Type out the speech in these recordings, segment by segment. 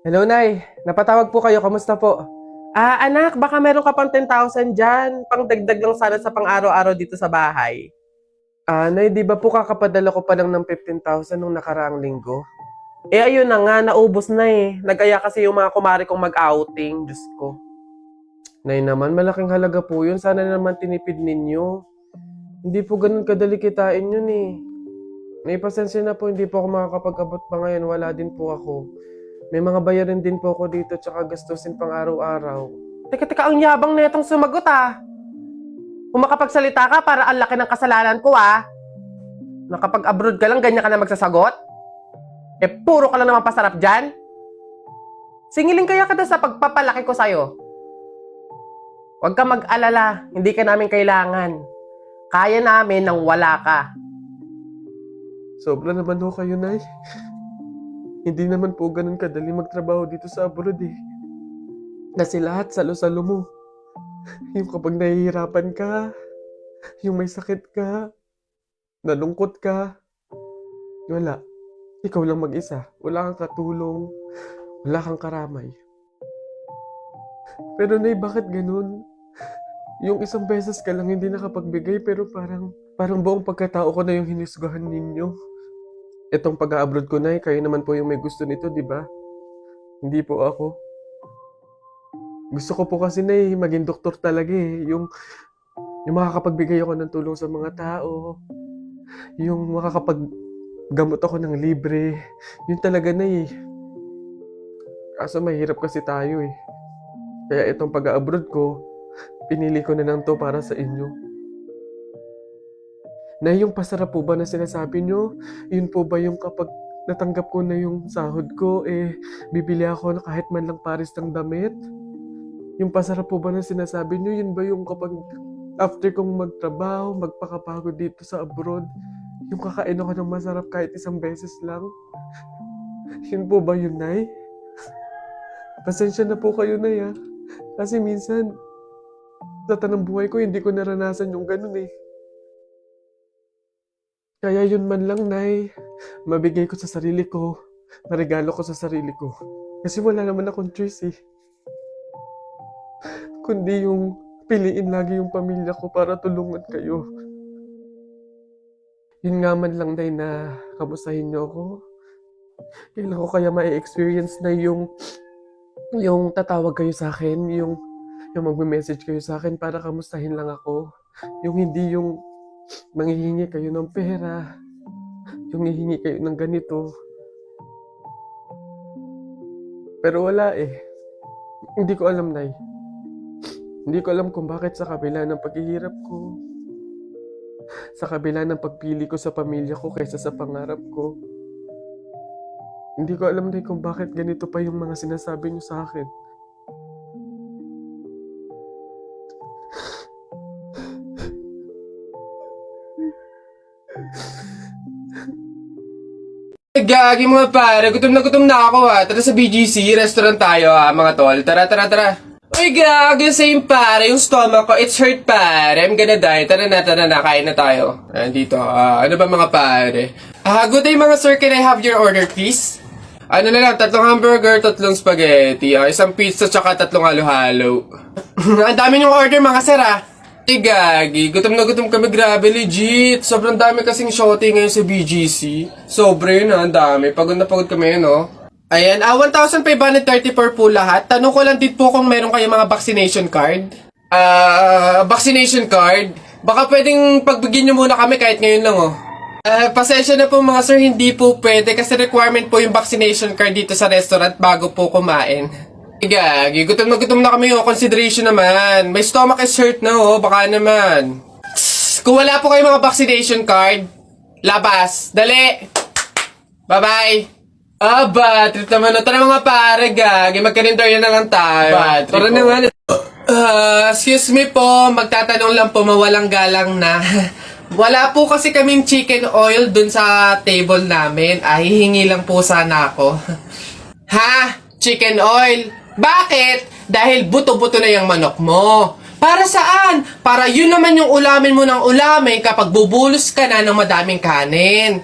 Hello, Nay. Napatawag po kayo. Kamusta po? Anak, baka meron ka pang 10,000 dyan. Pangdagdag lang sana sa pang-araw-araw dito sa bahay. Nay, di ba po kakapadala ko pa lang ng 15,000 nung nakaraang linggo? Ayun na nga, naubos na eh. Nagaya kasi yung mga kumari kong mag-outing. Diyos ko. Nay naman, malaking halaga po yun. Sana naman tinipid ninyo. Hindi po ganun kadali kitain yun eh. May pasensya na po, hindi po ako makakapag-abot pa ngayon. Wala din po ako. May mga bayarin din po ako dito tsaka gastusin pang araw-araw. Teka, ang yabang na itong sumagot Kung makapagsalita ka, para ang laki ng kasalanan ko Nakapag-abroad ka lang, ganyan ka na magsasagot? Puro ka lang naman pasarap dyan? Singilin kaya ka sa pagpapalaki ko sa'yo. Huwag ka mag-alala, hindi ka namin kailangan. Kaya namin nang wala ka. Sobra naman ho kayo, Nay. Hindi naman po ganun kadali magtrabaho dito sa abroad eh. Kasi lahat salo-salo mo. Yung kapag nahihirapan ka, yung may sakit ka, nalungkot ka, wala. Ikaw lang mag-isa. Wala kang katulong, wala kang karamay. Pero Nay, bakit ganun? Yung isang beses ka lang hindi nakapagbigay pero parang buong pagkatao ko na yung hinisgahan ninyo. Itong pag-a-abroad ko, Nay, kayo naman po yung may gusto nito, di ba? Hindi po ako. Gusto ko po kasi, Nay, maging doktor talaga eh. Yung makakapagbigay ako ng tulong sa mga tao. Yung makakapaggamot ako ng libre. Yun talaga, Nay. Kaso mahirap kasi tayo eh. Kaya itong pag-a-abroad ko, pinili ko na lang to para sa inyo. Na yung pasarap po ba na sinasabi nyo, yun po ba yung kapag natanggap ko na yung sahod ko, bibili ako na kahit man lang pares ng damit? Yung pasarap po ba na sinasabi nyo, yun ba yung kapag after kong magtrabaho, magpakapagod dito sa abroad, yung kakain ako ng masarap kahit isang beses lang? Yun po ba yun, Nay? Pasensya na po kayo, Nay, Kasi minsan, sa tanang buhay ko, hindi ko naranasan yung ganun eh. Kaya yun man lang, Nay, mabigay ko sa sarili ko, maregalo ko sa sarili ko. Kasi wala naman akong choice eh. Kundi yung piliin lagi yung pamilya ko para tulungan kayo. Yun nga man lang, Nay, na kamustahin niyo ako. Kailan ko kaya ma-experience na yung tatawag kayo sa akin, yung magme-message kayo sa akin para kamustahin lang ako. Yung hindi yung manghihingi kayo ng pera, yung hihingi kayo ng ganito. Pero wala eh. Hindi ko alam, Nay. Hindi ko alam kung bakit sa kabila ng paghihirap ko, sa kabila ng pagpili ko sa pamilya ko kaysa sa pangarap ko, hindi ko alam, Nay, kung bakit ganito pa yung mga sinasabi niyo sa akin. Gagi mga pare, gutom na ako Tara sa BGC, restaurant tayo mga tol. Tara. Uy gagi, same pare, yung stomach ko, it's hurt pare. I'm gonna die. Tara na, kain na tayo. Dito, ano ba mga pare? Good day mga sir, can I have your order please? Ano na lang, 3 hamburger, 3 spaghetti, isang pizza, tsaka 3 halo-halo. Ang dami niyong order mga sir Gagi, gutom na gutom kami, grabe, legit. Sobrang dami kasing shorty ngayon sa BGC. Sobra yun ang dami. Pagod na pagod kami yun, Ayan, 1,534 po lahat. Tanong ko lang din po kung meron kayong mga vaccination card. Vaccination card? Baka pwedeng pagbigyan nyo muna kami kahit ngayon lang, pasensya na po mga sir, hindi po pwede kasi requirement po yung vaccination card dito sa restaurant bago po kumain. Gagi, gutom na kami, consideration naman. My stomach is hurt na, baka naman. Kung wala po kayong mga vaccination card, labas, dali. Bye-bye. Bad trip naman. Tara mga pare, gagi, magkarindorya na lang tayo. Tara naman. Excuse me po, magtatanong lang po, mawalang galang na. Wala po kasi kaming chicken oil dun sa table namin. Hihingi lang po sana ako. Ha? Chicken oil? Bakit? Dahil buto-buto na yung manok mo. Para saan? Para yun naman yung ulamin mo ng ulamin kapag bubulos ka na ng madaming kanin.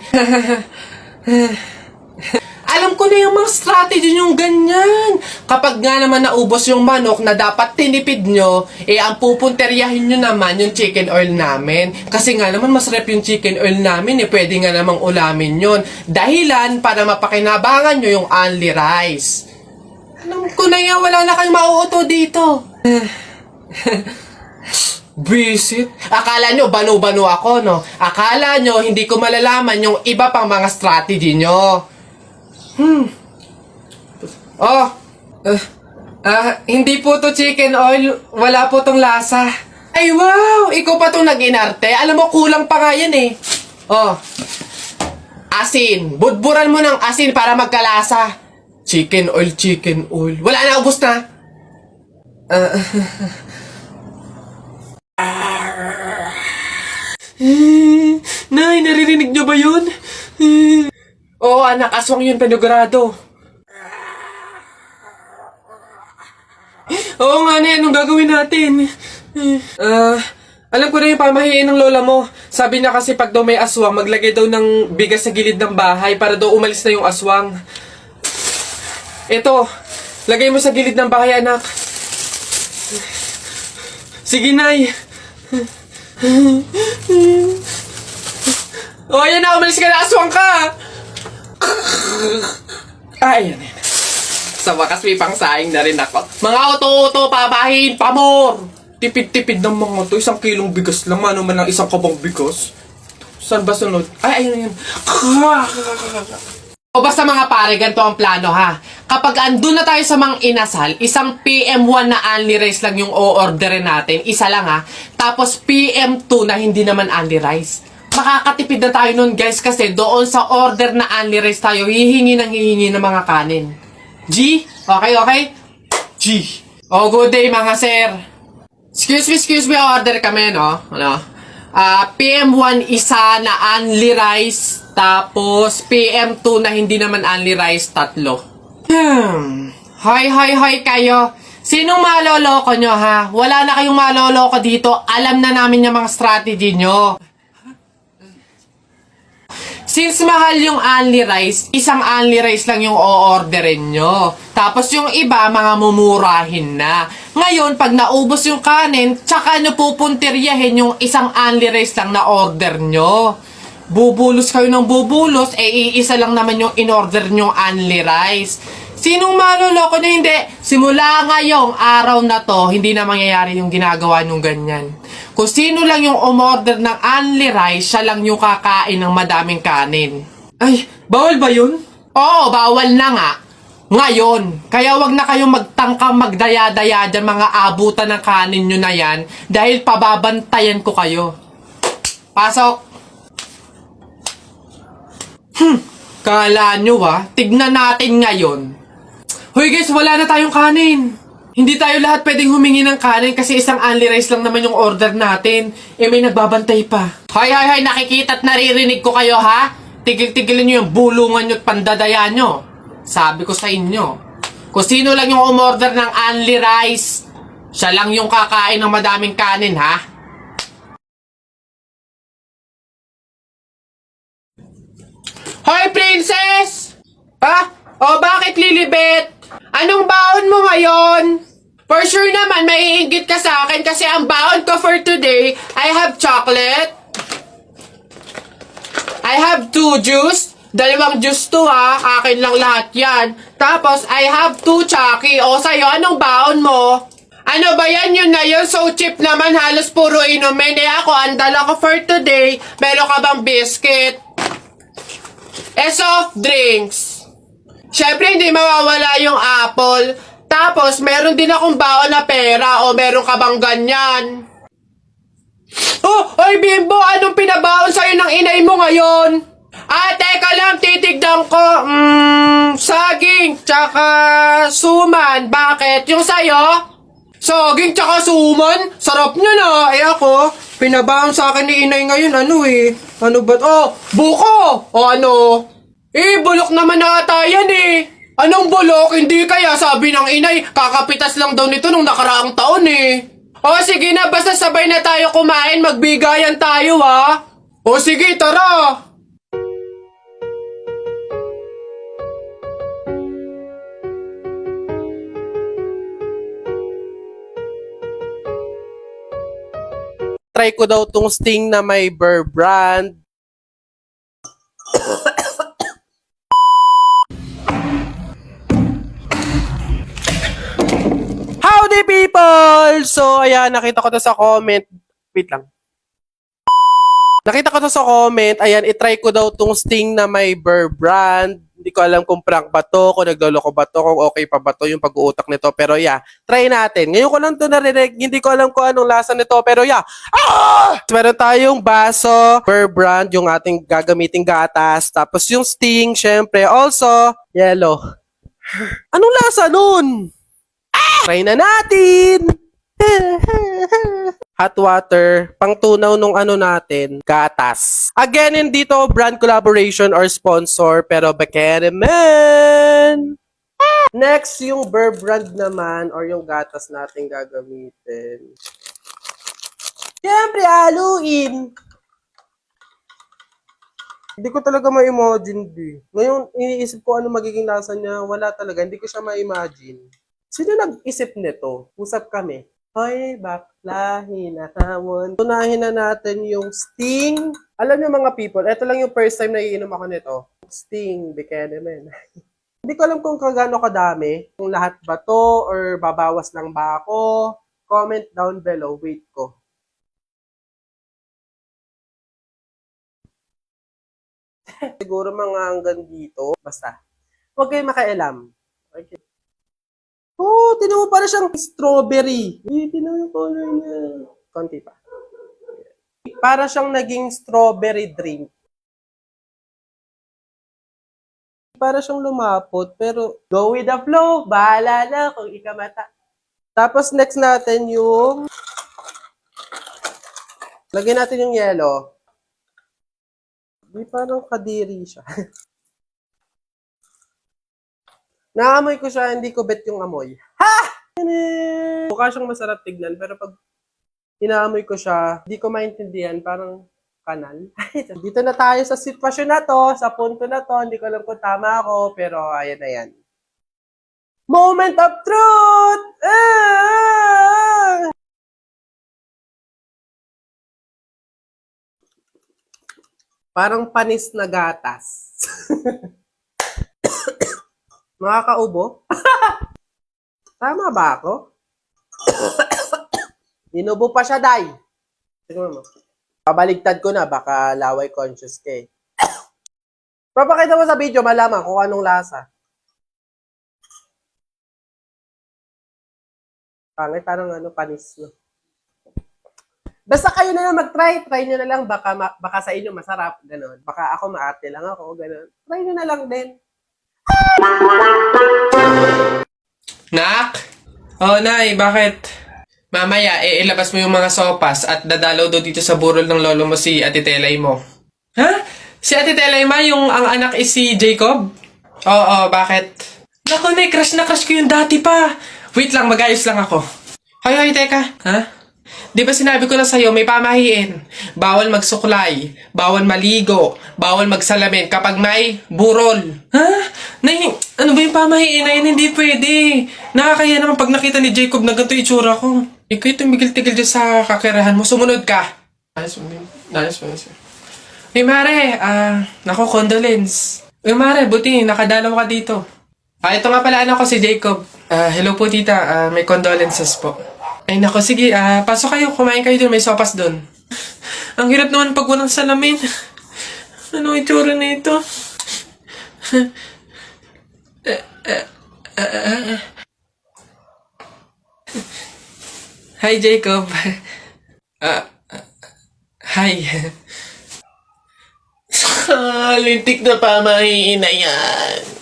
Alam ko na yung mga strategy yung ganyan. Kapag nga naman naubos yung manok na dapat tinipid nyo, ang pupunteryahin nyo naman yung chicken oil namin. Kasi nga naman masarap yung chicken oil namin, pwede nga namang ulamin yun. Dahilan para mapakinabangan nyo yung only rice. Alam ko na yan, wala na kayong mauuto dito. Visit? Akala nyo, banu-banu ako, no? Akala nyo, hindi ko malalaman yung iba pang mga strategy nyo. Hindi po to chicken oil. Wala po tong lasa. Ay, wow! Ikaw pa tong nag-inarte. Alam mo, kulang pa nga yan eh. Asin. Budburan mo ng asin para magkalasa. Chicken oil, chicken oil. Wala na, ubos na. Nay, naririnig nyo ba yun? Oo, anak, aswang yun, penogrado. Oo nga, Nay, anong gagawin natin? Alam ko na yung pamahiin ng lola mo. Sabi niya kasi pag daw may aswang, maglagay daw ng bigas sa gilid ng bahay para daw umalis na yung aswang. Ito, lagay mo sa gilid ng bahay, anak. Sige, Nay. Oh, yan na, umalis ka na, aswang ka! Ay, yan. Sa wakas may pangsaing na rin ako. Mga oto-oto, papahin, pamor! Tipid-tipid ng mga to. 1 kilong bigas lang. Ano man lang 1 kabang bigas. Saan ba sunod? Ay, ayun yun. O basta mga pare, ganito ang plano ha. Kapag andun na tayo sa mga inasal, isang PM1 na only rice lang yung o-orderin natin. Isa lang ha. Tapos PM2 na hindi naman only rice. Makakatipid na tayo nun guys kasi doon sa order na only rice tayo hihingi ng mga kanin. G? Okay? G. Oh, good day mga sir. Excuse me, order kami, no? PM1 isa na only rice, tapos PM2 na hindi naman only rice, 3. Hoy kayo. Sinong maloloko nyo, ha? Wala na kayong maloloko dito. Alam na namin yung mga strategy nyo. Since mahal yung only rice, isang only rice lang yung o-orderin nyo. Tapos yung iba, mga mumurahin na. Ngayon, pag naubos yung kanin, tsaka nyo pupuntiryahin yung isang only rice lang na order nyo. Bubulos kayo ng bubulos, iisa lang naman yung in-order nyo only rice. Sinong maloloko na hindi? Simula ngayong araw na to, hindi na mangyayari yung ginagawa nyong ganyan. Kung sino lang yung umorder ng only rice, siya lang yung kakain ng madaming kanin. Ay, bawal ba yun? Oo, bawal na nga. Ngayon, kaya wag na kayong magtangkang magdaya-daya dyan mga abutan ng kanin nyo na yan dahil pababantayan ko kayo. Pasok! Kala nyo tignan natin ngayon. Hoy guys, wala na tayong kanin. Hindi tayo lahat pwedeng humingi ng kanin kasi isang only rice lang naman yung order natin. May nagbabantay pa. Hoy, nakikita at naririnig ko kayo ha? Tigil-tigilin nyo yung bulungan nyo at pandadaya nyo. Sabi ko sa inyo, kung sino lang yung umorder ng only rice, siya lang yung kakain ng madaming kanin ha? Hoy, princess! Bakit Lilibet? Anong baon mo ngayon? For sure naman, maiinggit ka sa akin kasi ang baon ko for today, I have chocolate. I have 2 juice. 2 juice to ha. Akin lang lahat yan. Tapos, I have 2 Chucky. O, sa'yo, anong baon mo? Ano ba yan? Yun na yun. So cheap naman. Halos puro inumin. Ako, ang dala ko for today. Meron ka bang biscuit? Soft drinks. Siyempre, hindi mawawala yung apple. Tapos, meron din akong baon na pera. O, meron ka bang ganyan? Oy, Bimbo! Anong pinabaon sa'yo ng inay mo ngayon? Teka lang, titigdan ko. Saging, tsaka suman. Bakit? Yung sa'yo? Saging, tsaka suman? Sarap nyo na. Ako, pinabaon sa akin ni inay ngayon. Ano ba? Buko! Bulok naman ata yan Anong bulok? Hindi kaya sabi ng inay, kakapitas lang daw nito nung nakaraang taon O sige na, basta sabay na tayo kumain, magbigayan tayo ha. O sige, tara. Try ko daw tong Sting na may Burr brand. Howdy people! So, ayan, nakita ko to sa comment. Wait lang. Nakita ko to sa comment. Ayan, itry ko daw tong Sting na may Burr brand. Hindi ko alam kung prank ba to, kung nagloloko ba to, kung okay pa ba to yung pag-uutak nito. Pero yeah, try natin. Ngayon ko lang to narinig. Hindi ko alam kung anong lasa nito. Pero yeah. Ah! Meron tayong baso, Burr brand, yung ating gagamiting gatas. Tapos yung Sting, syempre. Also, yellow. Anong lasa nun? Try na natin! Hot water, pangtunaw nung ano natin, gatas. Again, hindi to brand collaboration or sponsor, pero bakit naman? Next, yung Burr brand naman, or yung gatas natin gagamitin. Siyempre, haluin! Hindi ko talaga ma-imagine, di. Ngayon, iniisip ko ano magiging lasa niya. Wala talaga, hindi ko siya ma-imagine. Sino nag-isip nito? Usap kami. Hoy, bakla, hinahamon. Tunahin na natin yung Sting. Alam niyo mga people, ito lang yung first time na iinom ako nito. Sting, bigyan naman. Hindi ko alam kung kagano kadami. Kung lahat ba to or babawas lang ba ako. Comment down below. Wait ko. Siguro mga hanggang dito. Basta. Huwag kayong makialam. Okay. Oh, tinan mo para siyang strawberry. Tinan mo yung color niya. Konti pa. Para siyang naging strawberry drink. Para siyang lumapot, pero go with the flow. Bahala na kung ikamata. Tapos next natin yung lagyan natin yung yellow. Di parang kadiri siya. Naamoy ko siya, hindi ko bet yung amoy. Ha! Mukha siyang masarap tignan, pero pag inaamoy ko siya, hindi ko maintindihan, parang kanal. Dito na tayo sa sitwasyon na to, sa punto na to, hindi ko alam kung tama ako, pero ayan na yan. Moment of truth! Parang panis na gatas. Makakaubo? Tama ba ako? Inubo pa siya, Day. Tingnan mo. Pabaligtad ko na, baka laway conscious ka eh. Papakita mo sa video, malaman kung anong lasa. Pangit, parang ano, panis, no? Basta kayo na lang mag-try. Try nyo na lang. Baka sa inyo masarap. Ganon. Baka ako maarte lang ako. Ganon. Try nyo na lang din. Nak? Oh, Nay, bakit? Mamaya, ilabas mo yung mga sopas at dadalaw daw dito sa burol ng lolo mo si Ate Telay mo. Ha? Si Ate Telay ma, yung ang anak is si Jacob? Oo, bakit? Naku, Nay, crush na crush ko yung dati pa. Wait lang, mag-ayos lang ako. Hoy, teka. Ha? Di ba sinabi ko na sa'yo, may pamahiin. Bawal magsuklay, bawal maligo, bawal magsalamin kapag may burol. Ha? Nay, ano ba yung pamahiin na yun? Hindi pwede. Nakakaya naman pag nakita ni Jacob na ganito itsura ko. Ikaw tumigil-tigil dyan sa kakirahan mo. Sumunod ka. Ayos. Uy, Mare, naku, condolence. Uy, Mare, buti, nakadalaw ka dito. Ito nga pala anak ko si Jacob. Hello po, tita. May condolences po. Ay, nako, sige. Pasok kayo. Kumain kayo dun. May sopas dun. Ang hirap naman pag walang salamin. Ano itsura na ito? Hi, Jacob. Hi. Lintik na pamahiin na yan.